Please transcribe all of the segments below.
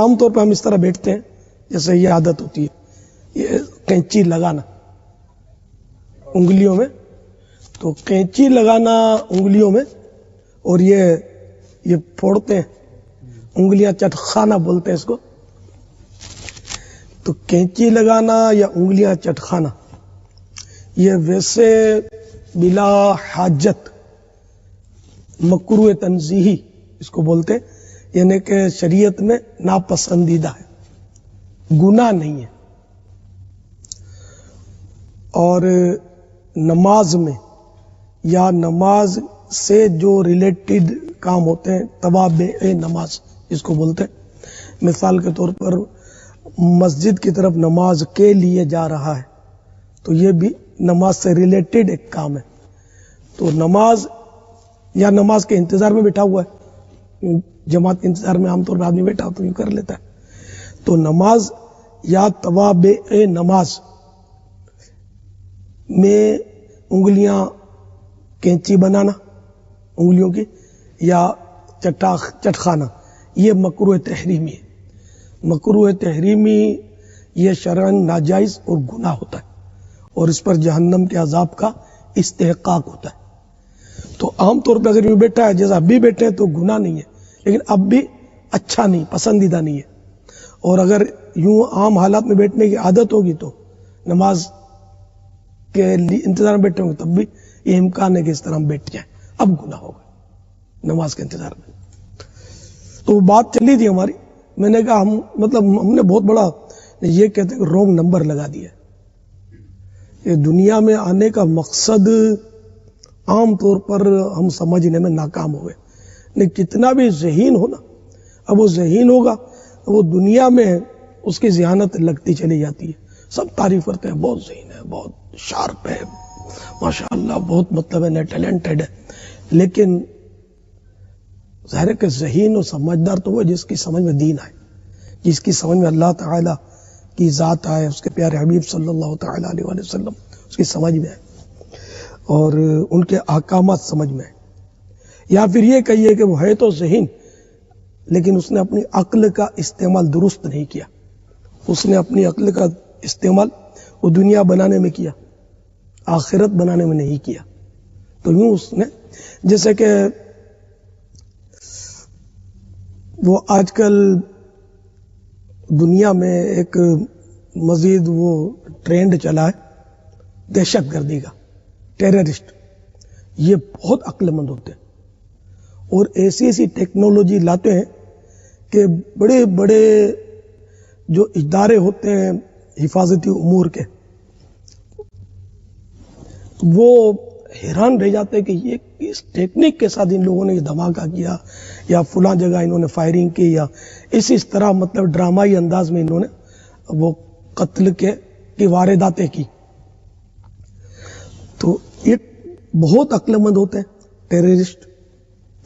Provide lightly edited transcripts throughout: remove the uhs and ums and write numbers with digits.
عام طور پہ ہم اس طرح بیٹھتے ہیں جیسے یہ عادت ہوتی ہے، یہ کینچی لگانا انگلیوں میں، تو کینچی لگانا انگلیوں میں اور یہ پھوڑتے ہیں انگلیاں، چٹخانا بولتے ہیں اس کو. تو کینچی لگانا یا انگلیاں چٹخانا یہ ویسے بلا حاجت مکروہ تنزیہی اس کو بولتے ہیں، یعنی کہ شریعت میں ناپسندیدہ ہے، گناہ نہیں ہے. اور نماز میں یا نماز سے جو ریلیٹڈ کام ہوتے ہیں توابع نماز اس کو بولتے ہیں. مثال کے طور پر مسجد کی طرف نماز کے لیے جا رہا ہے تو یہ بھی نماز سے ریلیٹڈ ایک کام ہے. تو نماز یا نماز کے انتظار میں بیٹھا ہوا ہے، جماعت کے انتظار میں عام طور پر آدمی بیٹھا تو یوں کر لیتا ہے. تو نماز یا توابع نماز میں انگلیاں کینچی بنانا انگلیوں کی یا چٹخانا یہ مکروہ تحریمی ہے. مکروہ تحریمی یہ شرعاً ناجائز اور گناہ ہوتا ہے اور اس پر جہنم کے عذاب کا استحقاق ہوتا ہے. تو عام طور پہ اگر یوں بیٹھا ہے جیسا اب بھی بیٹھے ہیں تو گناہ نہیں ہے، لیکن اب بھی اچھا نہیں، پسندیدہ نہیں ہے. اور اگر یوں عام حالات میں بیٹھنے کی عادت ہوگی تو نماز کے انتظار میں بیٹھے ہوں گے تب بھی یہ امکان ہے کہ اس طرح ہم بیٹھ جائیں، اب گناہ ہوگا نماز کے انتظار میں. تو وہ بات چلی تھی ہماری، میں نے کہا ہم نے بہت بڑا یہ کہتے ہیں کہ رونگ نمبر لگا دیا. یہ دنیا میں آنے کا مقصد عام طور پر ہم سمجھنے میں ناکام ہوئے. لیکن کتنا بھی ذہین ہو نا، اب وہ ذہین ہوگا وہ دنیا میں اس کی ذہانت لگتی چلی جاتی ہے. سب تعریف کرتے ہیں بہت ذہین ہے، بہت شارپ ہے، ماشاءاللہ بہت مطلب ہے، ٹیلنٹڈ ہے. لیکن ظاہر ہے کہ ذہین و سمجھدار تو وہ جس کی سمجھ میں دین آئے، جس کی سمجھ میں اللہ تعالیٰ کی ذات آئے، اس کے پیارے حبیب صلی اللہ تعالیٰ علیہ وآلہ وسلم اس کی سمجھ میں آئے اور ان کے احکامات سمجھ میں آئے. یا پھر یہ کہیے کہ وہ ہے تو ذہین لیکن اس نے اپنی عقل کا استعمال درست نہیں کیا. اس نے اپنی عقل کا استعمال وہ دنیا بنانے میں کیا، آخرت بنانے میں نہیں کیا. تو یوں اس نے جیسے کہ وہ آج کل دنیا میں ایک مزید وہ ٹرینڈ چلا ہے دہشت گردی کا، ٹیررسٹ. یہ بہت عقل مند ہوتے ہیں اور ایسی ٹیکنالوجی لاتے ہیں کہ بڑے بڑے جو ادارے ہوتے ہیں حفاظتی امور کے وہ حیران رہ جاتے ہیں کہ یہ اس ٹیکنیک کے ساتھ ان لوگوں نے یہ دھماکہ کیا یا فلاں جگہ انہوں نے فائرنگ کی یا اس طرح مطلب ڈرامائی انداز میں انہوں نے وہ قتل کی وارداتیں کی. تو یہ بہت عقل مند ہوتے ہیں ٹیررسٹ،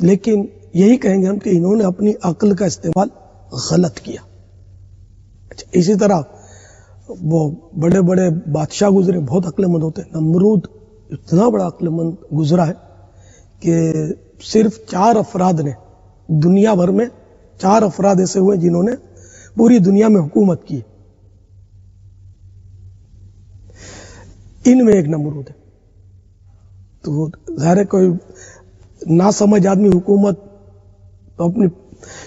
لیکن یہی کہیں گے ہم کہ انہوں نے اپنی عقل کا استعمال غلط کیا. اچھا، اسی طرح وہ بڑے بڑے بادشاہ گزرے بہت عقل مند ہوتے ہیں. نمرود اتنا بڑا عقل مند گزرا ہے کہ صرف 4 افراد نے دنیا بھر میں 4 افراد ایسے ہوئے جنہوں نے پوری دنیا میں حکومت کی. ان میں ایک نمرود ہے. تو ظاہر ہے کوئی نہ سمجھ آدمی حکومت تو اپنی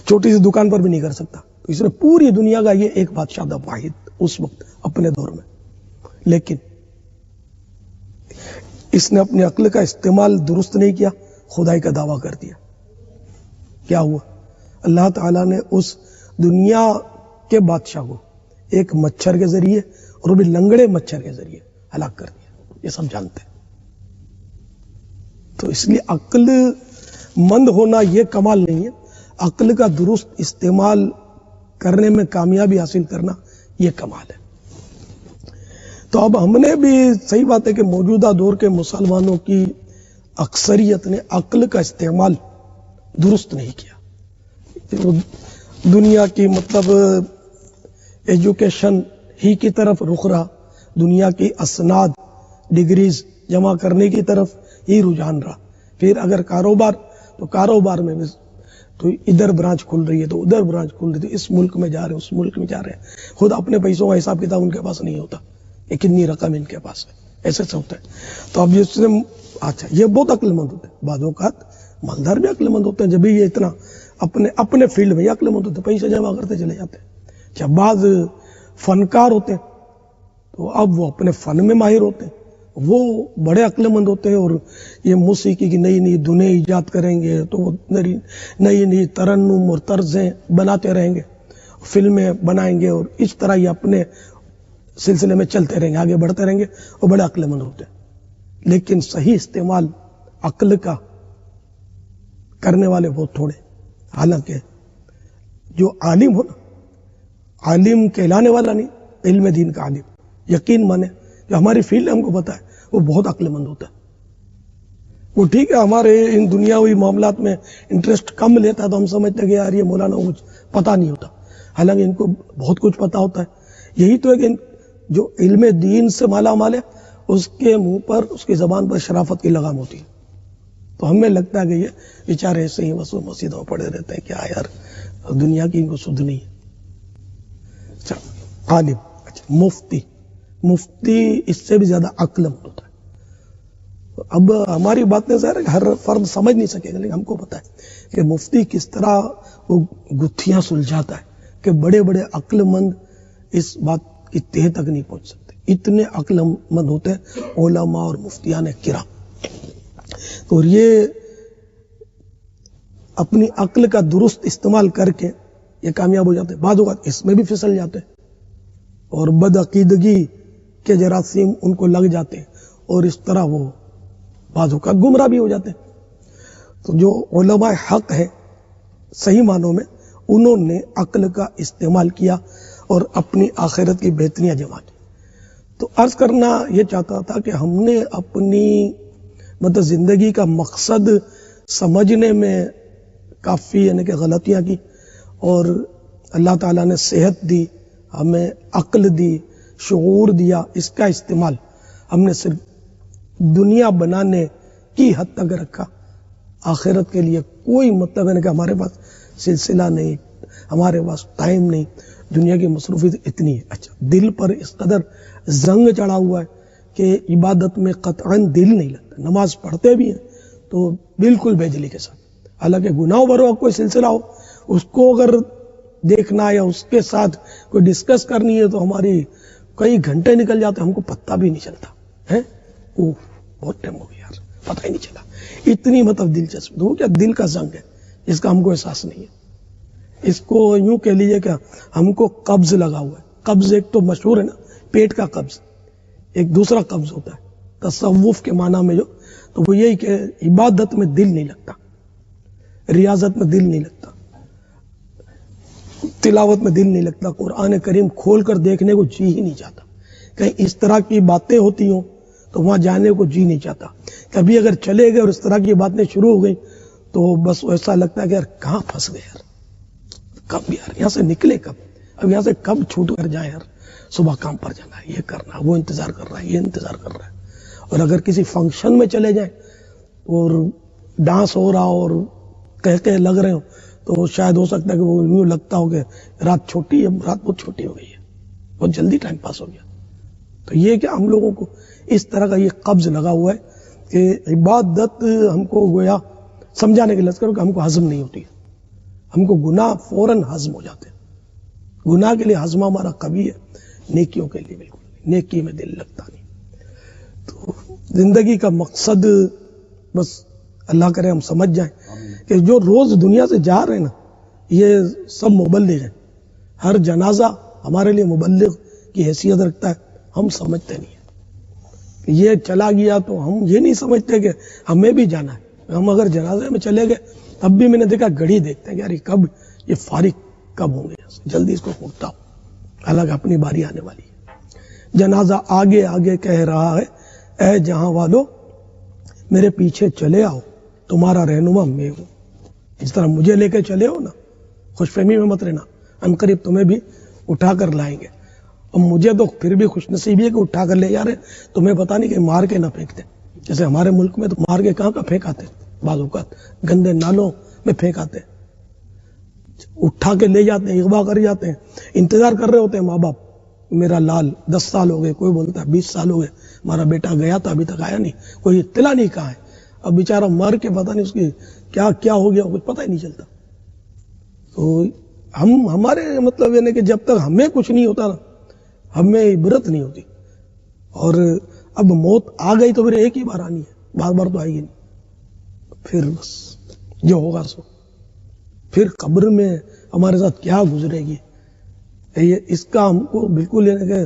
چھوٹی سی دکان پر بھی نہیں کر سکتا. تو اس نے پوری دنیا کا یہ ایک بادشاہ تھا واحد اس وقت اپنے دور میں، لیکن اس نے اپنی عقل کا استعمال درست نہیں کیا، خدائی کا دعویٰ کر دیا. کیا ہوا؟ اللہ تعالیٰ نے اس دنیا کے بادشاہ کو ایک مچھر کے ذریعے اور وہ بھی لنگڑے مچھر کے ذریعے ہلاک کر دیا. یہ سب جانتے ہیں. تو اس لیے عقل مند ہونا یہ کمال نہیں ہے، عقل کا درست استعمال کرنے میں کامیابی حاصل کرنا یہ کمال ہے. تو اب ہم نے بھی صحیح بات ہے کہ موجودہ دور کے مسلمانوں کی اکثریت نے عقل کا استعمال درست نہیں کیا. دنیا کی مطلب ایجوکیشن ہی کی طرف رخ رہا، دنیا کی اسناد ڈگریز جمع کرنے کی طرف ہی رجحان رہا. پھر اگر کاروبار تو کاروبار میں تو ادھر برانچ کھل رہی ہے تو ادھر برانچ کھل رہی ہے، تو اس ملک میں جا رہے ہیں اس ملک میں جا رہے ہیں، خود اپنے پیسوں کا حساب کتاب ان کے پاس نہیں ہوتا، یہ کتنی رقم ان کے پاس ہے، ایسے سے ہوتا ہے۔ تو اب جس نے اچھا یہ بہت عقل مند ہوتے ہیں، بعض اوقات مالدار بھی عقل مند ہوتے ہیں، جب بھی یہ اتنا اپنے فیلڈ میں عقل مند ہوتے ہیں، پیسے جمع کرتے چلے جاتے ہیں۔ جب بعض فنکار ہوتے ہیں تو اب وہ اپنے فن میں ماہر ہوتے ہیں، وہ بڑے عقل مند ہوتے ہیں، اور یہ موسیقی کی نئی نئی دنیں ایجاد کریں گے تو وہ نئی نئی ترنم اور طرزیں بناتے رہیں گے، فلمیں بنائیں گے، اور اس طرح یہ اپنے سلسلے میں چلتے رہیں گے، آگے بڑھتے رہیں گے، اور بڑے عقل مند ہوتے ہیں۔ لیکن صحیح استعمال عقل کا کرنے والے بہت تھوڑے۔ حالانکہ جو عالم ہو نا، عالم کہلانے والا نہیں، علم دین کا عالم، یقین مانے جو ہماری فیلڈ ہم کو پتا ہے وہ بہت عقل مند ہوتا ہے۔ وہ ٹھیک ہے ہمارے ان دنیاوی معاملات میں انٹرسٹ کم لیتا ہے تو ہم سمجھتے ہیں کہ یار یہ مولانا کچھ پتہ نہیں ہوتا، حالانکہ ان کو بہت کچھ پتہ ہوتا ہے۔ یہی تو ہے کہ جو علم دین سے مالا مال ہے اس کے منہ پر، اس کی زبان پر شرافت کی لگام ہوتی ہے، تو ہمیں لگتا ہے کہ یہ بیچارے ایسے ہی بس مسجدوں میں پڑے رہتے ہیں، کیا یار دنیا کی ان کو سدھ نہیں ہے۔ اچھا عالم، اچھا مفتی اس سے بھی زیادہ عقل مند ہوتا ہے۔ اب ہماری بات میں ظاہر ہے کہ ہر فرد سمجھ نہیں سکے گا، لیکن ہم کو پتا ہے کہ مفتی کس طرح وہ گتھیاں سلجھاتا ہے کہ بڑے بڑے عقل مند اس بات کی تہ تک نہیں پہنچ سکتے، اتنے عقل مند ہوتے ہیں علماء اور مفتیان کرام۔ اور یہ اپنی عقل کا درست استعمال کر کے یہ کامیاب ہو جاتے ہیں، بعض اوقات اس میں بھی پھسل جاتے ہیں اور بدعقیدگی کے جراثیم ان کو لگ جاتے ہیں، اور اس طرح وہ بعض اوقات گمراہ بھی ہو جاتے ہیں۔ تو جو علماء حق ہے صحیح معنوں میں، انہوں نے عقل کا استعمال کیا اور اپنی آخرت کی بہتریاں جمع کی۔ تو عرض کرنا یہ چاہتا تھا کہ ہم نے اپنی زندگی کا مقصد سمجھنے میں کافی یعنی کہ غلطیاں کی، اور اللہ تعالیٰ نے صحت دی، ہمیں عقل دی، شعور دیا، اس کا استعمال ہم نے صرف دنیا بنانے کی حد تک رکھا، آخرت کے لیے کوئی مطلب ہے کہ ہمارے پاس سلسلہ نہیں، ہمارے پاس ٹائم نہیں، دنیا کی مصروفیت اتنی ہے۔ اچھا دل پر اس قدر زنگ چڑھا ہوا ہے کہ عبادت میں قطعاً دل نہیں لگتا، نماز پڑھتے بھی ہیں تو بالکل بےدلی کے ساتھ، حالانکہ گناہ برو کوئی سلسلہ ہو اس کو اگر دیکھنا یا اس کے ساتھ کوئی ڈسکس کرنی ہے تو ہماری کئی گھنٹے نکل جاتے، ہم کو پتہ بھی نہیں چلتا ہے، بہت ٹائم ہو گیا یار، پتہ ہی نہیں چلا، اتنی دلچسپ تو کیا دل کا زنگ ہے جس کا ہم کو احساس نہیں ہے۔ اس کو یوں کہہ لیجیے کہ ہم کو قبض لگا ہوا ہے۔ قبض ایک تو مشہور ہے نا، پیٹ کا قبض، ایک دوسرا قبض ہوتا ہے تصوف کے معنی میں، جو تو وہ یہی کہ عبادت میں دل نہیں لگتا، ریاضت میں دل نہیں لگتا، تلاوت میں دل نہیں لگتا، قرآن کریم کھول کر دیکھنے کو جی ہی نہیں چاہتا، کہیں اس طرح کی باتیں ہوتی ہوں تو وہاں جانے کو جی نہیں چاہتا، کبھی اگر چلے گئے اور اس طرح کی باتیں شروع ہو گئی تو بس ایسا لگتا ہے کہ یار کہاں پھنس گئے یار، کب یار یہاں سے نکلے، کب اب یہاں سے کب چھوٹ کر جائیں یار، صبح کام پر جانا ہے، یہ کرنا، وہ انتظار کر رہا ہے، یہ انتظار کر رہا ہے، اور اگر کسی فنکشن میں چلے جائیں اور ڈانس ہو رہا اور کہہ لگ رہے ہو تو شاید ہو سکتا ہے کہ وہ یوں لگتا ہو کہ رات چھوٹی ہے، رات بہت چھوٹی ہو گئی ہے، بہت جلدی ٹائم پاس ہو گیا۔ تو یہ کہ ہم لوگوں کو اس طرح کا یہ قبض لگا ہوا ہے کہ عبادت ہم کو گویا سمجھانے کے لذکر کہ ہم کو ہضم نہیں ہوتی ہے، ہم کو گناہ فوراً ہضم ہو جاتے ہیں، گناہ کے لیے ہضمہ ہمارا کبھی ہے، نیکیوں کے لیے بالکل نہیں، نیکی میں دل لگتا نہیں۔ تو زندگی کا مقصد بس اللہ کرے ہم سمجھ جائیں کہ جو روز دنیا سے جا رہے ہیں نا، یہ سب مبلغ ہیں، ہر جنازہ ہمارے لیے مبلغ کی حیثیت رکھتا ہے، ہم سمجھتے نہیں ہیں، یہ چلا گیا تو ہم یہ نہیں سمجھتے کہ ہمیں بھی جانا ہے۔ ہم اگر جنازے میں چلے گئے تب بھی میں نے دیکھا گھڑی دیکھتے ہیں کہ یار کب یہ فارغ کب ہوں گے، جلدی اس کو پھوٹتا ہوں، حالانکہ اپنی باری آنے والی ہے۔ جنازہ آگے آگے کہہ رہا ہے، اے جہاں والو میرے پیچھے چلے آؤ، تمہارا رہنما میں ہوں۔ اس طرح مجھے لے کے چلے ہو نا، خوش فہمی میں مت رہنا، عنقریب تمہیں بھی اٹھا کر لائیں گے۔ اور مجھے تو پھر بھی خوش نصیبی ہے کہ اٹھا کر لے جا رہے، تمہیں پتہ نہیں کہ مار کے نہ پھینکتے، جیسے ہمارے ملک میں تو مار کے کہاں کا پھینک آتے، بعض اوقات گندے نالوں میں پھینک آتے، اٹھا کے لے جاتے ہیں، اغوا کر جاتے ہیں، انتظار کر رہے ہوتے ہیں ماں باپ، میرا لال 10 سال ہو گئے، کوئی بولتا ہے 20 سال ہو گئے، ہمارا بیٹا گیا تھا ابھی تک آیا نہیں، کوئی اطلاع نہیں کہا ہے، اب بیچارہ مر کے پتہ نہیں اس کی کیا کیا ہو گیا، کچھ پتہ ہی نہیں چلتا۔ تو ہمارے مطلب یہ نہیں کہ جب تک ہمیں کچھ نہیں ہوتا نا، ہمیں عبرت نہیں ہوتی، اور اب موت آ گئی تو پھر ایک ہی بار آنی ہے، بار بار تو آئے گی نہیں، پھر بس جو ہوگا سو، پھر قبر میں ہمارے ساتھ کیا گزرے گی، اس کا ہم کو بالکل کہ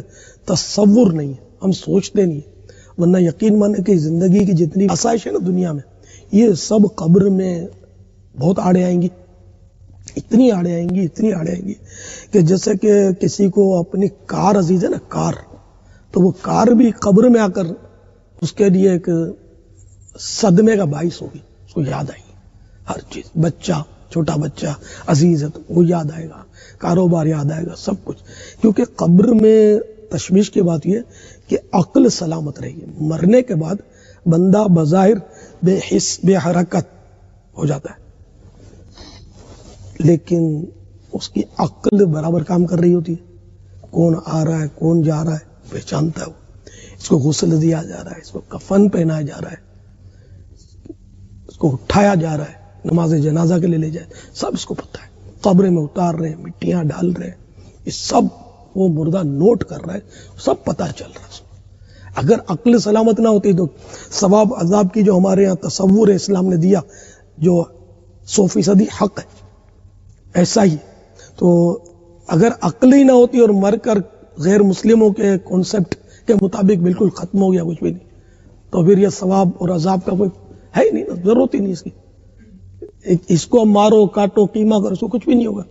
تصور نہیں ہے، ہم سوچتے نہیں ہیں، ورنہ یقین مانے کہ زندگی کی جتنی آسائش ہے نا دنیا میں، یہ سب قبر میں بہت آڑے آئیں گی، اتنی آڑے آئیں گی، اتنی آڑے آئیں گی کہ جیسے کہ کسی کو اپنی کار عزیز ہے نا، کار، تو وہ کار بھی قبر میں آ کر اس کے لیے ایک صدمے کا باعث ہوگی، اس کو یاد آئے گی ہر چیز، بچہ، چھوٹا بچہ عزیز ہے تو وہ یاد آئے گا، کاروبار یاد آئے گا، سب کچھ، کیونکہ قبر میں تشویش کی بات یہ کہ عقل سلامت رہے گی، مرنے کے بعد بندہ بظاہر بے حس بے حرکت ہو جاتا ہے، لیکن اس کی عقل برابر کام کر رہی ہوتی ہے، کون آ رہا ہے کون جا رہا ہے پہچانتا ہے، وہ اس کو غسل دیا جا رہا ہے، اس کو کفن پہنایا جا رہا ہے، اس کو اٹھایا جا رہا ہے، نماز جنازہ کے لیے لے جائے، سب اس کو پتہ ہے، قبر میں اتار رہے ہیں، مٹیاں ڈال رہے ہیں، یہ سب وہ مردہ نوٹ کر رہا ہے، سب پتہ چل رہا ہے۔ اگر عقل سلامت نہ ہوتی تو ثواب عذاب کی جو ہمارے یہاں تصور اسلام نے دیا جو 100% حق ہے، ایسا ہی تو اگر عقل ہی نہ ہوتی اور مر کر غیر مسلموں کے کانسیپٹ کے مطابق بالکل ختم ہو گیا، کچھ بھی نہیں، تو پھر یہ ثواب اور عذاب کا کوئی ہے ہی نہیں، ضرورت ہی نہیں اس کی، اس کو مارو کاٹو قیمہ کرو، اس کو کچھ بھی نہیں ہوگا،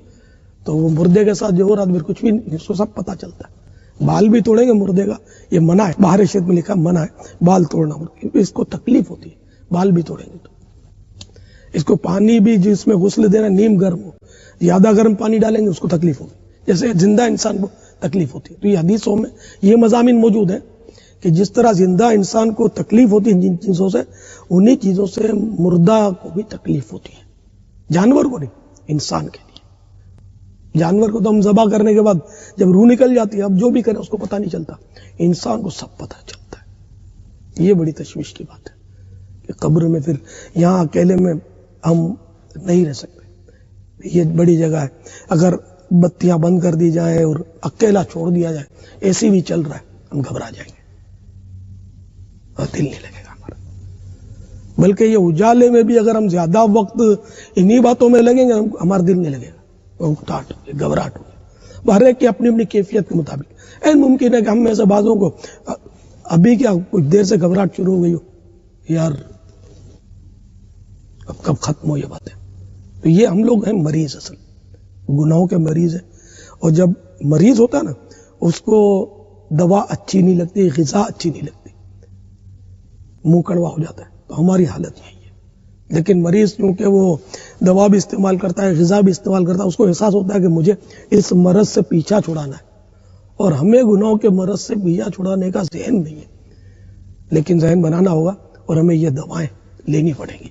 تو وہ مردے کے ساتھ جو ہو رہا پھر کچھ بھی نہیں، اس کو سب پتہ چلتا ہے۔ بال بھی توڑیں گے مردے کا، یہ منع ہے، باہر شریعت میں لکھا منع ہے بال توڑنا، کیونکہ اس کو تکلیف ہوتی ہے، بال بھی توڑیں گے تو اس کو پانی بھی جس میں غسل دینا نیم گرم ہو، زیادہ گرم پانی ڈالیں گے اس کو تکلیف ہوگی، جیسے زندہ انسان کو تکلیف ہوتی ہے، تو یہ حدیثوں میں یہ مضامین موجود ہیں کہ جس طرح زندہ انسان کو تکلیف ہوتی ہے جن چیزوں سے، انہی چیزوں سے مردہ کو بھی تکلیف ہوتی ہے، جانور کو نہیں، انسان کے لیے۔ جانور کو تو ہم ذبح کرنے کے بعد جب روح نکل جاتی ہے، اب جو بھی کرے اس کو پتہ نہیں چلتا، انسان کو سب پتہ چلتا ہے۔ یہ بڑی تشویش کی بات ہے کہ قبر میں پھر یہاں اکیلے میں ہم نہیں رہ سکتے، یہ بڑی جگہ ہے، اگر بتیاں بند کر دی جائیں اور اکیلا چھوڑ دیا جائے، اے سی بھی چل رہا ہے، ہم گھبرا جائیں گے اور دل نہیں لگے گا ہمارا، بلکہ یہ اجالے میں بھی اگر ہم زیادہ وقت انہی باتوں میں لگیں گے ہمارا دل نہیں لگے گا، اکتاہٹ ہوگی، گھبراہٹ ہوگی، ہر ایک کی اپنی اپنی کیفیت کے مطابق۔ ممکن ہے کہ ہم میں سے بعضوں کو ابھی کیا کچھ دیر سے گھبراہٹ شروع ہو گئی ہو، یار اب کب ختم ہو یہ باتیں، تو یہ ہم لوگ ہیں مریض، اصل گناہوں کے مریض ہیں، اور جب مریض ہوتا ہے نا اس کو دوا اچھی نہیں لگتی، غذا اچھی نہیں لگتی، منہ کڑوا ہو جاتا ہے، تو ہماری حالت یہی ہے۔ لیکن مریض کیونکہ وہ دوا بھی استعمال کرتا ہے، غذا بھی استعمال کرتا ہے، اس کو احساس ہوتا ہے کہ مجھے اس مرض سے پیچھا چھڑانا ہے، اور ہمیں گناہوں کے مرض سے پیچھا چھڑانے کا ذہن نہیں ہے، لیکن ذہن بنانا ہوگا اور ہمیں یہ دوائیں لینی پڑیں گی،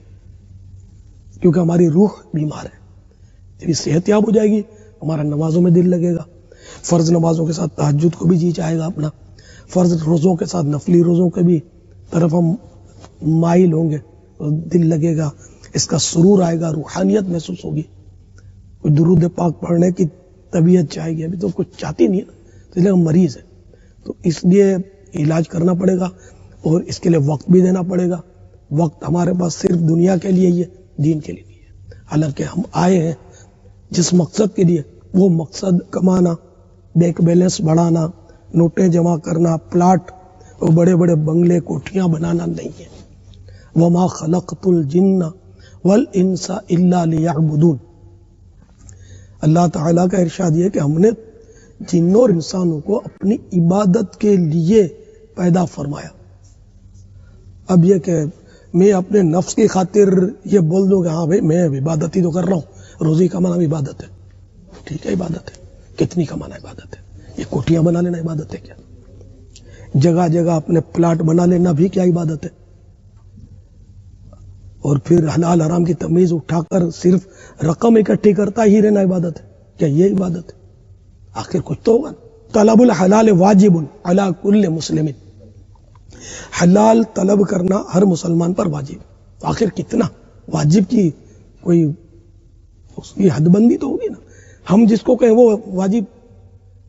کیونکہ ہماری روح بیمار ہے۔ جب صحت یاب ہو جائے گی ہمارا نمازوں میں دل لگے گا، فرض نمازوں کے ساتھ تہجد کو بھی جی چاہے گا اپنا، فرض روزوں کے ساتھ نفلی روزوں کے بھی طرف ہم مائل ہوں گے، دل لگے گا، اس کا سرور آئے گا، روحانیت محسوس ہوگی، کوئی درود پاک پڑھنے کی طبیعت چاہے گی، ابھی تو کچھ چاہتی نہیں ہے نا، تو اس لیے ہم مریض ہیں، تو اس لیے علاج کرنا پڑے گا اور اس کے لیے وقت بھی دینا پڑے گا۔ وقت ہمارے پاس صرف دنیا کے لیے ہی ہے، دین کے لیے نہیں ہے، حالانکہ ہم آئے ہیں جس مقصد کے لیے، وہ مقصد کمانا، بینک بیلنس بڑھانا، نوٹیں جمع کرنا، پلاٹ اور بڑے بڑے بنگلے کوٹھیاں بنانا نہیں ہے۔ وَمَا خَلَقْتُ الْجِنَّ وَالْإِنسَ إِلَّا لِيَعْبُدُونَ، اللہ تعالیٰ کا ارشاد یہ کہ ہم نے جنوں اور انسانوں کو اپنی عبادت کے لیے پیدا فرمایا۔ اب یہ کہ میں اپنے نفس کی خاطر یہ بول دوں کہ ہاں بھائی میں عبادت ہی تو کر رہا ہوں، روزی کمانا بھی عبادت ہے، ٹھیک ہے عبادت ہے، کتنی کمانا عبادت ہے، یہ کوٹیاں بنا لینا عبادت ہے کیا؟ جگہ جگہ اپنے پلاٹ بنا لینا بھی کیا عبادت ہے؟ اور پھر حلال حرام کی تمیز اٹھا کر صرف رقم اکٹھی کرتا ہی رہنا عبادت ہے؟ کیا یہ عبادت ہے؟ آخر کچھ تو ہوگا. طلب الحلال واجب علی کل مسلم، حلال طلب کرنا ہر مسلمان پر واجب. آخر کتنا واجب کی کوئی اس کی حد بندی تو ہوگی نا. ہم جس کو کہیں وہ واجب،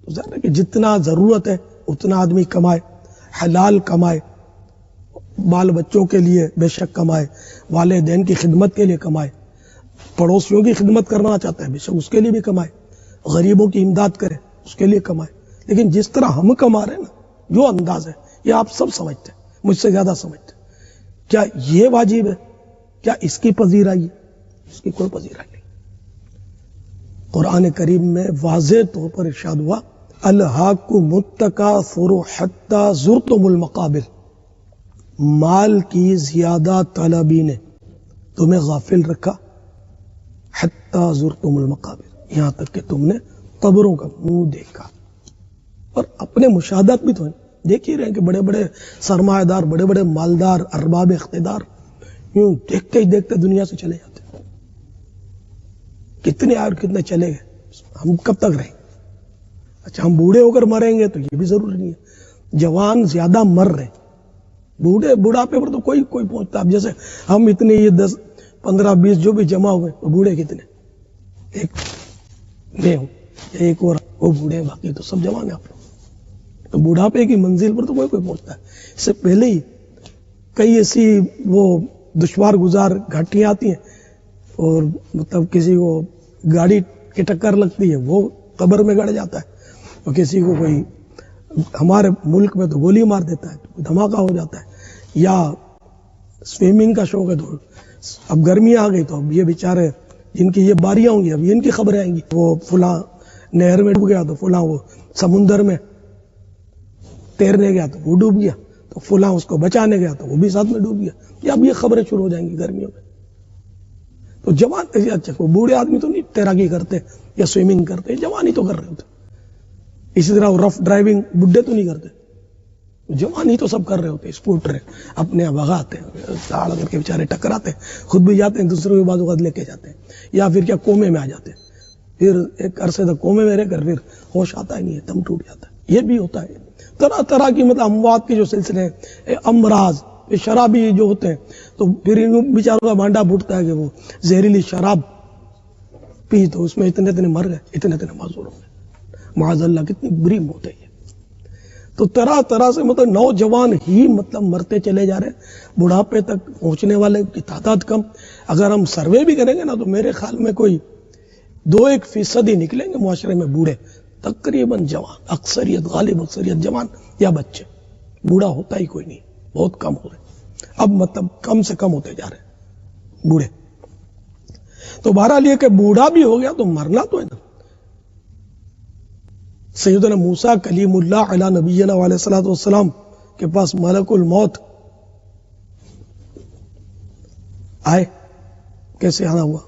ظاہر ہے کہ جتنا ضرورت ہے اتنا آدمی کمائے، حلال کمائے، بال بچوں کے لیے بے شک کمائے، والدین کی خدمت کے لیے کمائے، پڑوسیوں کی خدمت کرنا چاہتا ہے بے شک اس کے لیے بھی کمائے، غریبوں کی امداد کرے اس کے لیے کمائے. لیکن جس طرح ہم کما رہے ہیں نا، جو انداز ہے، یہ آپ سب سمجھتے ہیں، مجھ سے زیادہ سمجھتے ہیں. کیا یہ واجب ہے؟ کیا اس کی پذیرائی ہے؟ اس کی کوئی پذیرائی نہیں. قرآن کریم میں واضح طور پر ارشاد ہوا الہاکم التکاثر حتی زرتم المقابر، مال کی زیادہ طلبی نے تمہیں غافل رکھا، حتی زرتم المقابر، یہاں تک کہ تم نے قبروں کا منہ دیکھا. اور اپنے مشاہدات بھی تو ہیں، دیکھ ہی رہے ہیں کہ بڑے بڑے سرمایہ دار، بڑے بڑے مالدار، ارباب اقتدار یوں دیکھتے ہی دیکھتے دنیا سے چلے جاتے. کتنے آئے اور کتنے چلے گئے، ہم کب تک رہیں؟ اچھا ہم بوڑھے ہو کر مریں گے تو یہ بھی ضروری نہیں ہے. جوان زیادہ مر رہے، بوڑھاپے پر تو کوئی پہنچتا. اب جیسے ہم اتنے یہ 10 15 20 جو بھی جمع ہوئے تو بوڑھے کتنے؟ ایک میں ہوں یا ایک اور وہ بوڑھے ہیں، باقی تو سب جوان ہیں آپ لوگ. تو بوڑھاپے کی منزل پر تو کوئی پہنچتا ہے. اس سے پہلے ہی کئی ایسی وہ دشوار گزار گھاٹیاں آتی ہیں، اور مطلب کسی کو گاڑی کی ٹکر لگتی ہے وہ قبر میں گڑ جاتا ہے، اور کسی کو کوئی ہمارے ملک میں تو گولی مار دیتا ہے، تو دھماکہ ہو جاتا ہے. یا سوئمنگ کا شوق ہے تو اب گرمی آ گئی تو اب یہ بیچارے جن کی یہ باریاں ہوں گی اب ان کی خبریں آئیں گی، وہ فلاں نہر میں ڈوب گیا تو فلاں وہ سمندر میں تیرنے گیا تو وہ ڈوب گیا، تو فلاں اس کو بچانے گیا تو وہ بھی ساتھ میں ڈوب گیا. یا اب یہ خبریں شروع ہو جائیں گی گرمیوں میں. تو جوان اچھا کوئی بوڑھے آدمی تو نہیں تیراکی کرتے یا سوئمنگ کرتے، جوان ہی تو کر رہے ہوتے. اسی طرح رف ڈرائیونگ بڈھے تو نہیں کرتے، جوان ہی تو سب کر رہے ہوتے. اسکوٹر اپنے بھگاتے ہیں، تاڑ کر کے بیچارے ٹکراتے ہیں، خود بھی جاتے ہیں، دوسروں کے بعد اوقات لے کے جاتے ہیں، یا پھر کیا کومے میں آ جاتے ہیں، پھر ایک عرصے تک کومے میں رہ کر پھر ہوش آتا ہی نہیں ہے، دم ٹوٹ جاتا ہے. یہ بھی ہوتا ہے. طرح طرح کی مطلب اموات کے جو سلسلے ہیں، امراض، شرابی جو ہوتے ہیں تو پھر ان بیچاروں کا بانڈا پھوٹتا ہے کہ وہ زہریلی شراب پی تو اس میں اتنے مر گئے، اتنے معذور ہو گئے، معاذ اللہ. کتنی بری موت ہے یہ. تو طرح طرح سے مطلب نوجوان ہی مطلب مرتے چلے جا رہے ہیں، بڑھاپے تک پہنچنے والے کی تعداد کم. اگر ہم سروے بھی کریں گے نا تو میرے خیال میں کوئی 2-1% ہی نکلیں گے معاشرے میں بوڑھے، تقریباً جوان، اکثریت غالب اکثریت جوان یا بچے. بوڑھا ہوتا ہی کوئی نہیں، بہت کم ہو رہے. اب مطلب کم سے کم ہوتے جا رہے ہیں بوڑھے. تو بہرحال یہ کہ بوڑھا بھی ہو گیا تو مرنا تو ہے نا. سیدنا موسیٰ کلیم اللہ علیہ نبینا علیہ الصلوۃ والسلام کے پاس ملک الموت آئے. کیسے آنا ہوا؟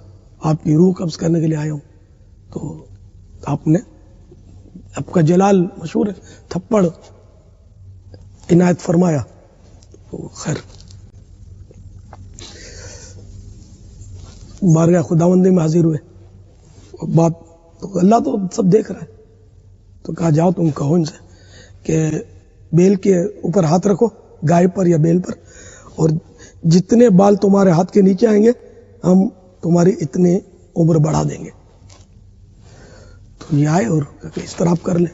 آپ کی روح قبض کرنے کے لیے آئے ہوں. تو آپ نے، آپ کا جلال مشہور ہے، تھپڑ عنایت فرمایا. تو خیر بارگاہ خداوندی میں حاضر ہوئے. بات تو اللہ تو سب دیکھ رہا ہے. تو کہا جاؤ تم کہو ان سے کہ بیل کے اوپر ہاتھ رکھو، گائے پر یا بیل پر، اور جتنے بال تمہارے ہاتھ کے نیچے آئیں گے ہم تمہاری اتنی عمر بڑھا دیں گے. تو یہ آئے اور اس طرح آپ کر لیں.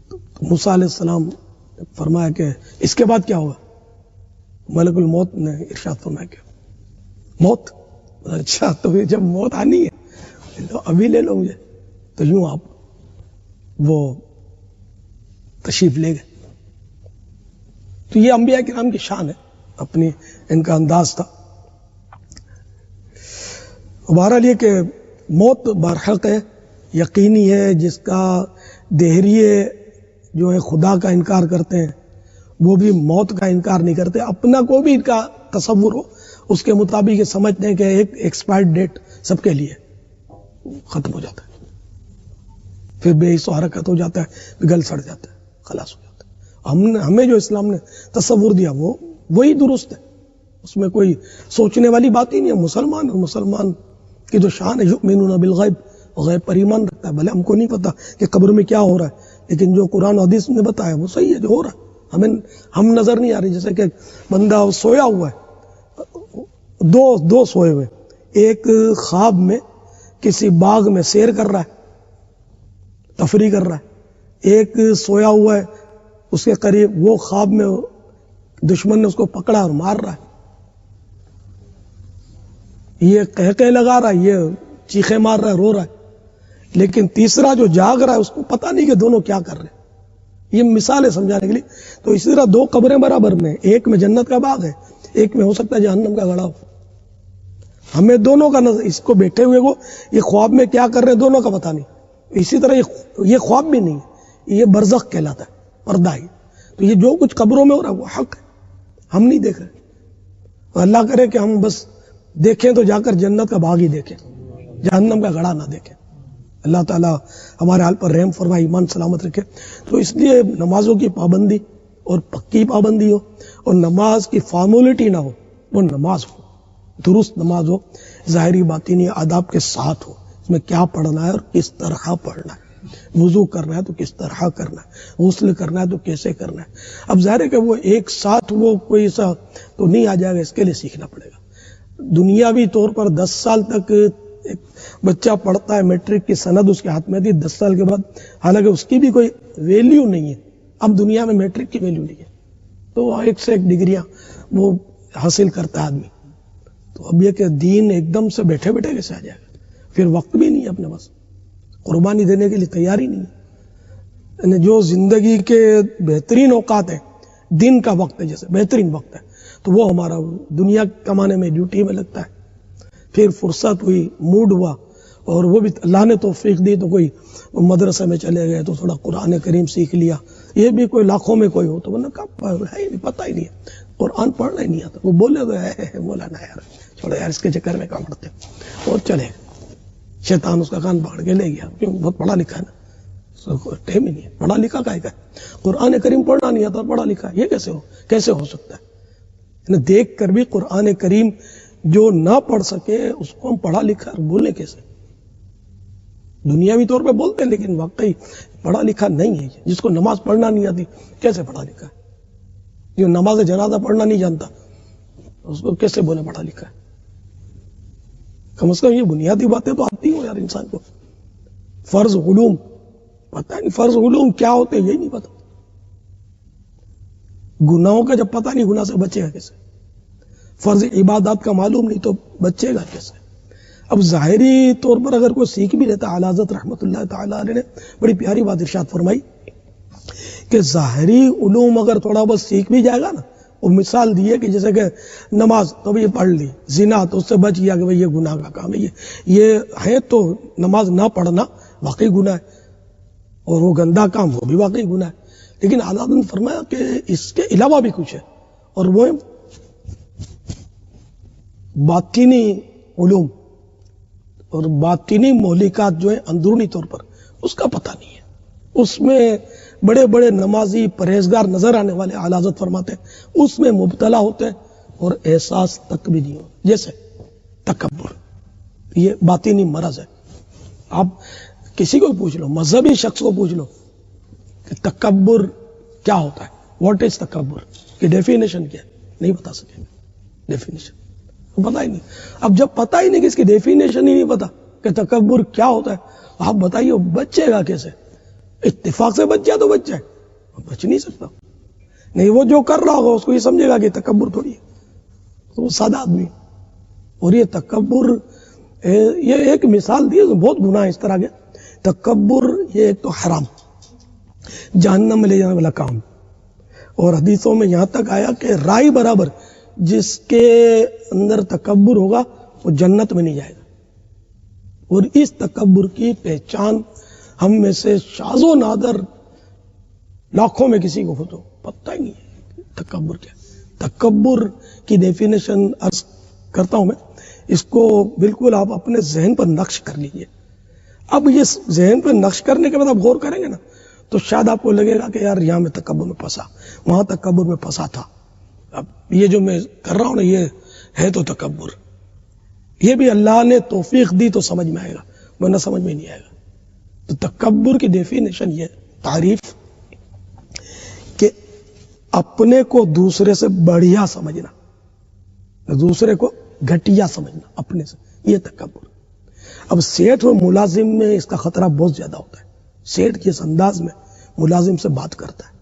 تو موسیٰ علیہ السلام نے فرمایا کہ اس کے بعد کیا ہوگا؟ ملک الموت نے ارشاد فرمایا کہ موت. اچھا تو جب موت آنی ہے تو ابھی لے لو مجھے. تو یوں آپ وہ تشریف لے گئے. تو یہ انبیاء کرام کی شان ہے، اپنی ان کا انداز تھا. بہرحال یہ کہ موت برحق ہے، یقینی ہے. جس کا دہریے جو ہے خدا کا انکار کرتے ہیں وہ بھی موت کا انکار نہیں کرتے. اپنا کو بھی ان کا تصور ہو اس کے مطابق یہ سمجھتے ہیں کہ ایک ایکسپائرڈ ڈیٹ سب کے لیے ختم ہو جاتا ہے، پھر بے حس و حرکت ہو جاتا ہے، گل سڑ جاتا ہے، خلاص ہو جاتا ہے. ہمیں جو اسلام نے تصور دیا وہ وہی درست ہے. اس میں کوئی سوچنے والی بات ہی نہیں ہے. مسلمان اور مسلمان کی جو شان ہے یؤمنون بالغیب، غیب پر ایمان رکھتا ہے. بھلے ہم کو نہیں پتا کہ قبر میں کیا ہو رہا ہے، لیکن جو قرآن و حدیث نے بتایا وہ صحیح ہے، جو ہو رہا ہے ہم نظر نہیں آ رہی. جیسے کہ بندہ سویا ہوا ہے، دو سوئے ہوئے، ایک خواب میں کسی باغ میں سیر کر رہا ہے، تفریح کر رہا ہے، ایک سویا ہوا ہے اس کے قریب، وہ خواب میں دشمن نے اس کو پکڑا اور مار رہا ہے. یہ کہہ لگا رہا ہے، یہ چیخے مار رہا ہے، رو رہا ہے. لیکن تیسرا جو جاگ رہا ہے اس کو پتہ نہیں کہ دونوں کیا کر رہے ہیں. یہ مثال ہے سمجھانے کے لیے. تو اسی طرح دو قبریں برابر میں، ایک میں جنت کا باغ ہے، ایک میں ہو سکتا ہے جہنم کا گڑھا ہو. ہمیں دونوں کا نظر، اس کو بیٹھے ہوئے کو یہ خواب میں کیا کر رہے ہیں دونوں کا پتہ نہیں. اسی طرح یہ خواب بھی نہیں ہے، یہ برزخ کہلاتا ہے، پردہ ہی. تو یہ جو کچھ قبروں میں ہو رہا ہے وہ حق ہے، ہم نہیں دیکھ رہے. اللہ کرے کہ ہم بس دیکھیں تو جا کر جنت کا باغ ہی دیکھیں، جہنم کا گڑھا نہ دیکھیں. اللہ تعالیٰ ہمارے حال پر رحم فرمائے، ایمان سلامت رکھے. تو اس لیے نمازوں کی پابندی اور پکی پابندی ہو، اور نماز کی فارمولیٹی نہ ہو، وہ نماز ہو، درست نماز ہو، ظاہری باطنی آداب کے ساتھ ہو. اس میں کیا پڑھنا ہے اور کس طرح پڑھنا ہے، وضو کرنا ہے تو کس طرح کرنا ہے، غسل کرنا ہے تو کیسے کرنا ہے. اب ظاہر ہے کہ وہ ایک ساتھ وہ کوئی سا تو نہیں آ جائے گا، اس کے لیے سیکھنا پڑے گا. دنیاوی طور پر 10 سال تک ایک بچہ پڑھتا ہے، میٹرک کی سند اس کے ہاتھ میں تھی، 10 سال کے بعد حالانکہ اس کی بھی کوئی ویلیو نہیں ہے. اب دنیا میں میٹرک کی ویلیو نہیں ہے، تو ایک سے ایک ڈگریاں وہ حاصل کرتا ہے آدمی. تو اب یہ کہ دین ایک دم سے بیٹھے بیٹھے کیسے آ جائے گا؟ پھر وقت بھی نہیں ہے اپنے پاس، قربانی دینے کے لیے تیاری نہیں ہے. جو زندگی کے بہترین اوقات ہیں، دن کا وقت ہے جیسے بہترین وقت ہے، تو وہ ہمارا دنیا کمانے میں، ڈیوٹی میں لگتا ہے. پھر فرصت ہوئی، موڈ ہوا، اور وہ بھی اللہ نے توفیق دی تو کوئی مدرسے میں چلے گئے تو تھوڑا قرآن کریم سیکھ لیا. یہ بھی کوئی لاکھوں میں کوئی ہو تو ورنہ ہے نہیں، پتہ ہی نہیں ہے، قرآن پڑھنا ہی نہیں آتا. وہ بولے تو ہے مولانا یار چھوڑو یار، اس کے چکر میں کام پڑتے اور چلے. شیطان اس کا کان پکڑ کے لے گیا، کیوں؟ بہت پڑھا لکھا ہے نا، ٹائم ہی نہیں ہے. پڑھا لکھا کا ہے، قرآن کریم پڑھنا نہیں آتا، پڑھا لکھا ہے، یہ کیسے ہو سکتا ہے؟ دیکھ کر بھی قرآن کریم جو نہ پڑھ سکے اس کو ہم پڑھا لکھا بولیں کیسے؟ دنیاوی طور پہ بولتے ہیں لیکن واقعی پڑھا لکھا نہیں ہے. جس کو نماز پڑھنا نہیں آتی کیسے پڑھا لکھا ہے؟ جو نماز جنازہ پڑھنا نہیں جانتا اس کو کیسے بولے پڑھا لکھا ہے؟ کم از کم یہ بنیادی باتیں تو آتی ہوں یار انسان کو. فرض علوم پتہ نہیں، فرض علوم کیا ہوتے یہی نہیں پتا. گناہوں کا جب پتہ نہیں، گناہ سے بچے گا کیسے؟ فرض عبادات کا معلوم نہیں تو بچے گا کیسے؟ اب ظاہری طور پر اگر کوئی سیکھ بھی لیتا، اعلیٰ حضرت رحمۃ اللہ تعالیٰ علیہ نے بڑی پیاری بات ارشاد فرمائی کہ ظاہری علوم اگر تھوڑا بہت سیکھ بھی جائے گا نا، وہ مثال دی ہے کہ جیسے کہ نماز تو یہ پڑھ لی، زنا تو اس سے بچ گیا کہ بھئی یہ گناہ کا کام ہے. یہ ہے تو نماز نہ پڑھنا واقعی گناہ ہے، اور وہ گندا کام وہ بھی واقعی گناہ ہے. لیکن اعلیٰ حضرت نے فرمایا کہ اس کے علاوہ بھی کچھ ہے، اور وہ باطنی علوم اور باطنی مہلکات جو ہیں اندرونی طور پر اس کا پتہ نہیں ہے. اس میں بڑے بڑے نمازی پرہیزگار نظر آنے والے اعلیٰ حضرت فرماتے ہیں اس میں مبتلا ہوتے ہیں اور احساس تک بھی نہیں ہو. جیسے تکبر، یہ باطنی مرض ہے. آپ کسی کو پوچھ لو، مذہبی شخص کو پوچھ لو کہ تکبر کیا ہوتا ہے، واٹ از تکبر کی ڈیفینیشن کیا ہے، نہیں بتا سکیں گے ڈیفینیشن، پتہ ہی نہیں. اب جب پتہ ہی نہیں کہ اس کی ڈیفینیشن ہی نہیں پتا کہ تکبر کیا ہوتا ہے، آپ بتائیے بچے گا کیسے؟ اتفاق سے بچ جائے تو بچ جائے، بچ نہیں سکتا. نہیں، وہ جو کر رہا ہوگا اس کو یہ سمجھے گا کہ تکبر تھوڑی ہے، تو وہ سادہ آدمی. اور یہ تکبر، یہ ایک مثال دی ہے، بہت گناہ اس طرح کے. تکبر یہ ایک تو حرام، جہنم میں لے جانے والا کام. اور حدیثوں میں یہاں تک آیا کہ رائی برابر جس کے اندر تکبر ہوگا وہ جنت میں نہیں جائے گا. اور اس تکبر کی پہچان ہم میں سے شاذ و نادر لاکھوں میں کسی کو ہو تو پتہ ہی نہیں ہے تکبر کیا. تکبر کی ڈیفینیشن عرض کرتا ہوں میں، اس کو بالکل آپ اپنے ذہن پر نقش کر لیجئے. اب یہ ذہن پر نقش کرنے کے بعد آپ غور کریں گے نا تو شاید آپ کو لگے گا کہ یار یہاں میں تکبر میں پھنسا، وہاں تکبر میں پھنسا تھا. اب یہ جو میں کر رہا ہوں نا، یہ ہے تو تکبر. یہ بھی اللہ نے توفیق دی تو سمجھ میں آئے گا، ورنہ سمجھ میں نہیں آئے گا. تو تکبر کی ڈیفینیشن یہ تعریف کہ اپنے کو دوسرے سے بڑھیا سمجھنا، دوسرے کو گھٹیا سمجھنا اپنے سے، یہ تکبر. اب سیٹھ اور ملازم میں اس کا خطرہ بہت زیادہ ہوتا ہے. سیٹھ کس انداز میں ملازم سے بات کرتا ہے،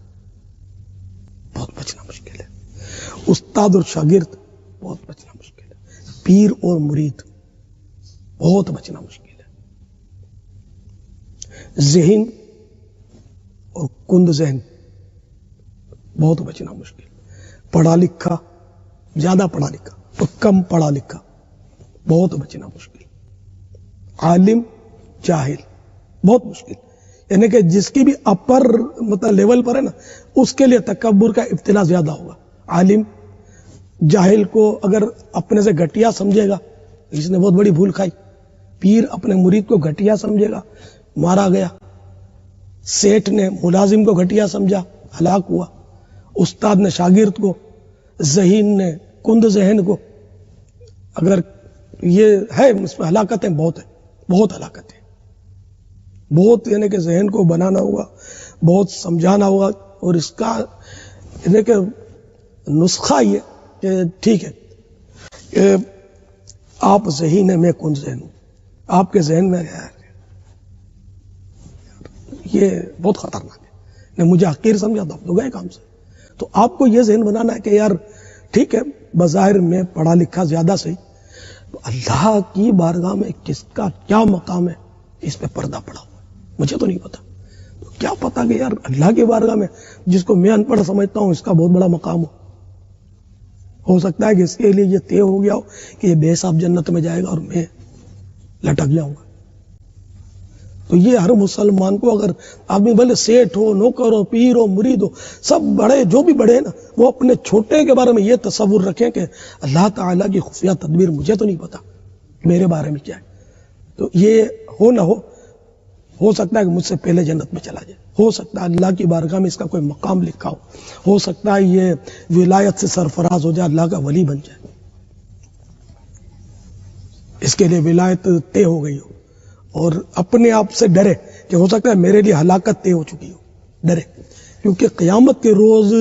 بہت بچنا مشکل ہے. استاد اور شاگرد بہت بچنا مشکل ہے. پیر اور مرید بہت بچنا مشکل ہے. ذہن اور کند ذہن بہت بچنا مشکل. پڑھا لکھا، زیادہ پڑھا لکھا اور کم پڑھا لکھا بہت بچنا مشکل. عالم جاہل بہت مشکل. یعنی کہ جس کی بھی اپر مطلب لیول پر ہے نا، اس کے لیے تکبر کا ابتلا زیادہ ہوگا. عالم جاہل کو اگر اپنے سے گھٹیا سمجھے گا، اس نے بہت بڑی بھول کھائی. پیر اپنے مرید کو گھٹیا سمجھے گا، مارا گیا. سیٹھ نے ملازم کو گھٹیا سمجھا، ہلاک ہوا. استاد نے شاگرد کو، ذہین نے کند ذہن کو. اگر یہ ہے اس میں ہلاکتیں بہت ہیں، بہت ہلاکتیں بہت. یعنی کہ ذہن کو بنانا ہوگا، بہت سمجھانا ہوگا. اور اس کا یعنی کہ نسخہ یہ کہ ٹھیک ہے کہ آپ ذہین ہیں، میں کند ذہن ہوں، آپ کے ذہن میں گیا ہے، یہ بہت خطرناک ہے. نے مجھے حقیر سمجھا تو گئے کام سے. تو آپ کو یہ ذہن بنانا ہے کہ یار ٹھیک ہے، بظاہر میں پڑھا لکھا زیادہ صحیح، تو اللہ کی بارگاہ میں کس کا کیا مقام ہے، اس پہ پردہ پڑا ہوا ہے. مجھے تو نہیں پتا. تو کیا پتا کہ یار اللہ کی بارگاہ میں جس کو میں ان پڑھ سمجھتا ہوں، اس کا بہت بڑا مقام ہو سکتا ہے کہ اس کے لیے یہ طے ہو گیا ہو کہ یہ بے حساب جنت میں جائے گا اور میں لٹک جاؤں گا. تو یہ ہر مسلمان کو، اگر آدمی بھلے سیٹھ ہو، نوکر ہو، پیر ہو، مرید ہو، سب بڑے جو بھی بڑے ہیں نا، وہ اپنے چھوٹے کے بارے میں یہ تصور رکھیں کہ اللہ تعالیٰ کی خفیہ تدبیر مجھے تو نہیں پتا میرے بارے میں کیا ہے. تو یہ ہو نہ ہو سکتا ہے کہ مجھ سے پہلے جنت میں چلا جائے، ہو سکتا ہے اللہ کی بارگاہ میں اس کا کوئی مقام لکھا ہو سکتا ہے یہ ولایت سے سرفراز ہو جائے، اللہ کا ولی بن جائے، اس کے لیے ولایت طے ہو گئی ہو. اور اپنے آپ سے ڈرے کہ ہو سکتا ہے میرے لیے ہلاکت طے ہو چکی ہو، ڈرے. کیونکہ قیامت کے روز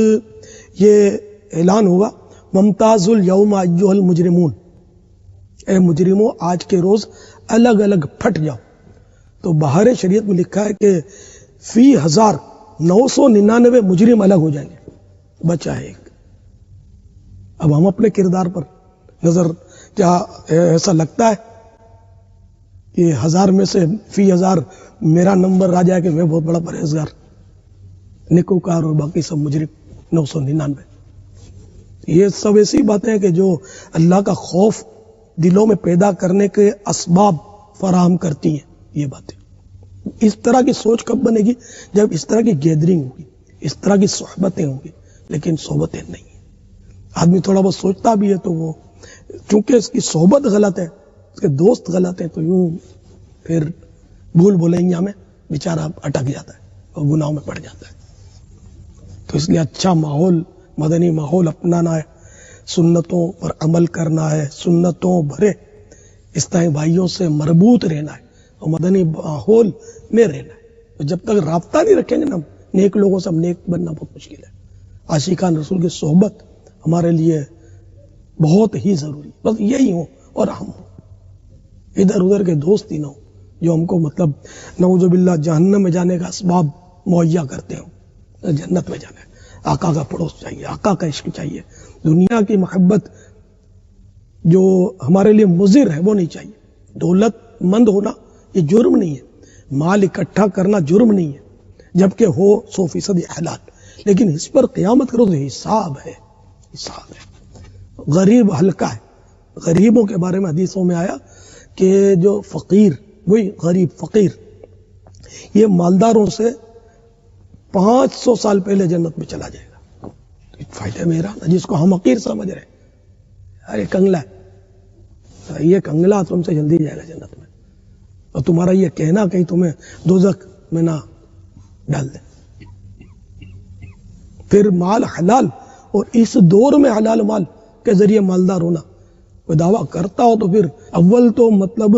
یہ اعلان ہوگا، ممتاز الیوم ایھا المجرمون، اے مجرموں آج کے روز الگ الگ پھٹ جاؤ. تو بہار شریعت میں لکھا ہے کہ فی 1999 مجرم الگ ہو جائیں گے، بچہ ہے ایک. اب ہم اپنے کردار پر نظر، کیا ایسا لگتا ہے کہ 1000 میں سے فی 1000 میرا نمبر آ جائے کہ میں بہت بڑا پرہیزگار، نیکوکار، اور باقی سب مجرم 999؟ یہ سب ایسی باتیں ہیں کہ جو اللہ کا خوف دلوں میں پیدا کرنے کے اسباب فراہم کرتی ہیں. یہ باتیں اس طرح کی سوچ کب بنے گی؟ جب اس طرح کی گیدرنگ ہوگی، اس طرح کی صحبتیں ہوں گی. لیکن صحبتیں نہیں ہیں. آدمی تھوڑا بہت سوچتا بھی ہے تو وہ چونکہ اس کی صحبت غلط ہے، اس کے دوست غلط ہیں، تو یوں پھر بھول بھلائیاں میں بیچارہ اٹک جاتا ہے اور گناہوں میں پڑ جاتا ہے. تو اس لیے اچھا ماحول، مدنی ماحول اپنانا ہے، سنتوں پر عمل کرنا ہے، سنتوں بھرے اسلامی بھائیوں سے مربوط رہنا ہے اور مدنی ماحول میں رہنا ہے. تو جب تک رابطہ نہیں رکھیں گے نا نیک لوگوں سے، ہم نیک بننا بہت مشکل ہے. عاشقان رسول کی صحبت ہمارے لیے بہت ہی ضروری. بس یہی ہو اور ہم ہوں، ادھر ادھر کے دوست ہی نہ ہوں جو ہم کو مطلب نعوذ باللہ جہنم میں جانے کا اسباب مہیا کرتے ہوں. جنت میں جانا ہے، آقا کا پڑوس چاہیے، آقا کا عشق چاہیے. دنیا کی محبت جو ہمارے لیے مضر ہے وہ نہیں چاہیے. دولت مند ہونا یہ جرم نہیں ہے، مال اکٹھا کرنا جرم نہیں ہے، جبکہ ہو 100% حلال. لیکن اس پر قیامت کرو تو حساب ہے، حساب ہے. غریب ہلکا ہے. غریبوں کے بارے میں حدیثوں میں آیا کہ جو فقیر، وہی غریب فقیر، یہ مالداروں سے 500 سال پہلے جنت میں چلا جائے گا. فائدہ میرا نا، جس کو ہم حقیر سمجھ رہے ہیں، ارے کنگلا ہے، یہ کنگلا تم سے جلدی جائے گا جنت میں، اور تمہارا یہ کہنا کہیں تمہیں دوزخ میں نہ ڈال دے. پھر مال حلال اور اس دور میں حلال مال کے ذریعے مالدار ہونا، کوئی دعویٰ کرتا ہو تو پھر اول تو مطلب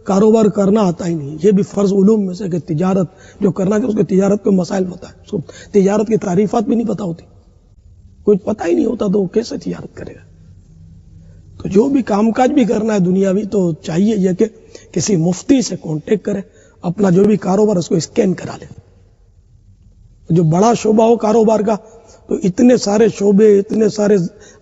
کاروبار کرنا آتا ہی نہیں. یہ بھی فرض علوم میں سے کہ تجارت جو کرنا ہے اس کے تجارت کے مسائل پتہ ہے، اس کو تجارت کی تعریفات بھی نہیں پتہ ہوتی. کچھ پتہ ہی نہیں ہوتا تو وہ کیسے تجارت کرے گا؟ تو جو بھی کام کاج بھی کرنا ہے دنیاوی تو چاہیے یہ کہ کسی مفتی سے کانٹیکٹ کرے، اپنا جو بھی کاروبار اس کو اسکین کرا لے. جو بڑا شعبہ ہو کاروبار کا تو اتنے سارے شعبے، اتنے سارے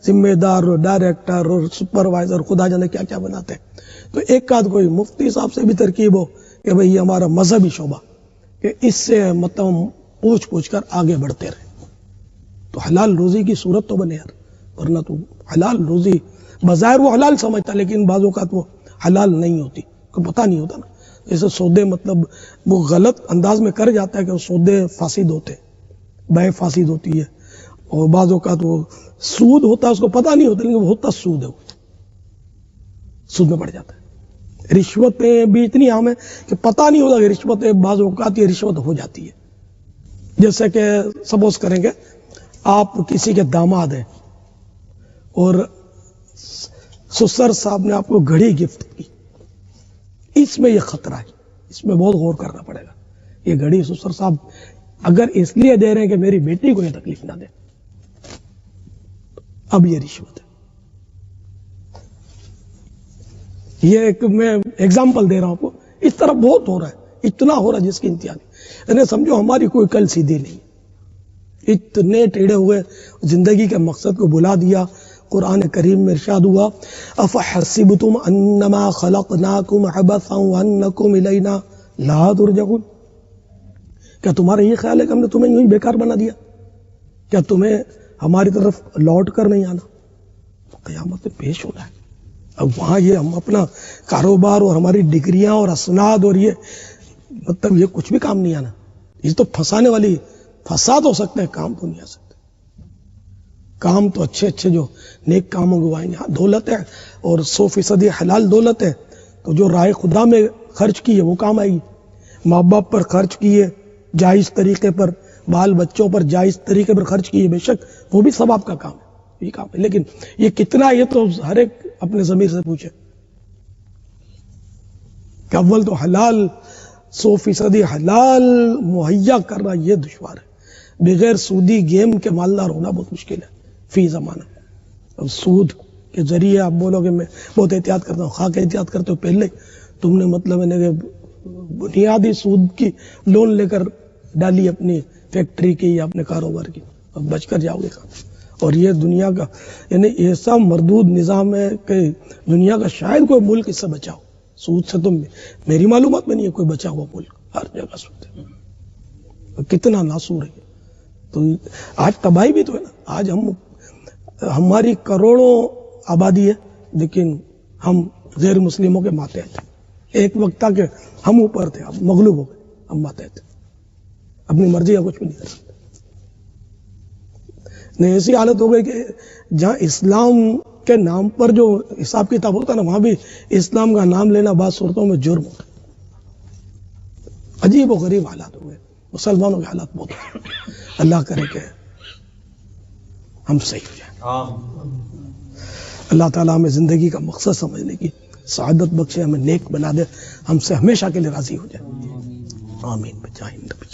ذمہ دار اور ڈائریکٹر اور سپروائزر خدا جانے کیا کیا بناتے ہیں. تو ایک آدھ کوئی مفتی صاحب سے بھی ترکیب ہو کہ بھئی یہ ہمارا مذہبی شعبہ، کہ اس سے مطلب پوچھ کر آگے بڑھتے رہے تو حلال روزی کی صورت تو بنے یار. ورنہ تو حلال روزی بظاہر وہ حلال سمجھتا لیکن بعض اوقات وہ حلال نہیں ہوتی، کو پتہ نہیں ہوتا نا. جیسے سودے مطلب وہ غلط انداز میں کر جاتا ہے کہ وہ سودے فاسد ہوتے، بے فاسد ہوتی ہے، اور بعض اوقات وہ سود ہوتا ہے اس کو پتہ نہیں ہوتا لیکن وہ ہوتا سود ہے، وہ سود میں پڑ جاتا ہے. رشوتیں بھی اتنی عام ہیں کہ پتہ نہیں ہوتا کہ رشوتیں، بعض اوقات یہ رشوت ہو جاتی ہے. جیسے کہ سپوز کریں گے آپ کسی کے داماد ہیں اور سسر صاحب نے آپ کو گھڑی گفٹ کی، اس میں یہ خطرہ ہے، اس میں بہت غور کرنا پڑے گا. یہ گھڑی سسر صاحب اگر اس لیے دے رہے ہیں کہ میری بیٹی کو یہ تکلیف نہ دے، اب یہ رشوت ہے. یہ ایک میں ایگزامپل دے رہا ہوں آپ کو، اس طرح بہت ہو رہا ہے، اتنا ہو رہا ہے جس کی انتہا نہیں. یعنی سمجھو ہماری کوئی کل سیدھی نہیں، اتنے ٹیڑے ہوئے زندگی کے مقصد کو بلا دیا. قرآن کریم میں ارشاد ہوا افحسبتم انما خلقناکم عبثا وانکم الینا لا ترجعون. کیا تمہارا یہ خیال ہے کہ ہم نے تمہیں یوں ہی بیکار بنا دیا؟ کیا تمہیں ہماری طرف لوٹ کر نہیں آنا؟ قیامت میں پیش ہونا ہے. اب وہاں یہ ہم اپنا کاروبار اور ہماری ڈگریاں اور اسناد اور یہ مطلب یہ کچھ بھی کام نہیں آنا. یہ تو پھنسانے والی فساد ہو سکتا ہے، کام تو نہیں آ سکتے. کام تو اچھے اچھے جو نیک کاموں کو آئیں گے. ہاں دولت ہے اور 100% حلال دولت ہے تو جو رائے خدا میں خرچ کی ہے وہ کام آئے گی. ماں باپ پر خرچ کیے جائز طریقے پر، بال بچوں پر جائز طریقے پر خرچ کیے، بے شک وہ بھی ثواب کا کام ہے، یہ کام ہے. لیکن یہ کتنا، یہ تو ہر ایک اپنے ضمیر سے پوچھے کہ اول تو حلال 100% حلال مہیا کرنا یہ دشوار ہے. بغیر سودی گیم کے مالدار ہونا بہت مشکل ہے فی زمانہ. اب سود کے ذریعے آپ بولو کہ میں بہت احتیاط کرتا ہوں، خاک احتیاط کرتے ہو پہلے تم نے مطلب بنیادی سود کی لون لے کر ڈالی اپنی فیکٹری کی یا اپنے کاروبار کی، اب بچ کر جاؤ گے. اور یہ دنیا کا یعنی ایسا مردود نظام ہے کہ دنیا کا شاید کوئی ملک اس سے بچا ہو. سود سے تو میری معلومات میں نہیں ہے کوئی بچا ہوا ملک، ہر جگہ سود ہے. کتنا ناسور ہے. تو آج تباہی بھی تو ہے نا. آج ہماری کروڑوں آبادی ہے لیکن ہم غیر مسلموں کے ماتحت ہیں. ایک وقت تھا کہ ہم اوپر تھے، اب مغلوب ہو گئے، ہم ماتحت ہیں، اپنی مرضی کا کچھ بھی نہیں کر سکتے. نہیں ایسی حالت ہو گئی کہ جہاں اسلام کے نام پر جو حساب کتاب ہوتا ہے نا، وہاں بھی اسلام کا نام لینا بعض صورتوں میں جرم ہوتا ہے. عجیب و غریب حالات ہو گئے. مسلمانوں کے حالات بہت ہیں. اللہ کرے کہ ہم صحیح ہو جائیں. اللہ تعالیٰ ہمیں زندگی کا مقصد سمجھنے کی سعادت بخشے، ہمیں نیک بنا دے، ہم سے ہمیشہ کے لیے راضی ہو جائے. آمین. بجاہ نبی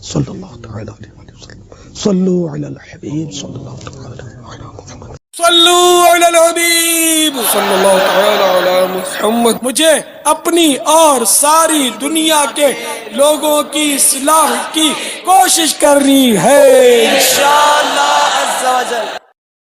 صلی اللہ تعالی علیہ وسلم. صلو علی الحبیب صلی اللہ تعالی علی محمد. صلو علی الحبیب صلی اللہ تعالی علی محمد. مجھے اپنی اور ساری دنیا کے لوگوں کی اصلاح کی کوشش کرنی ہے.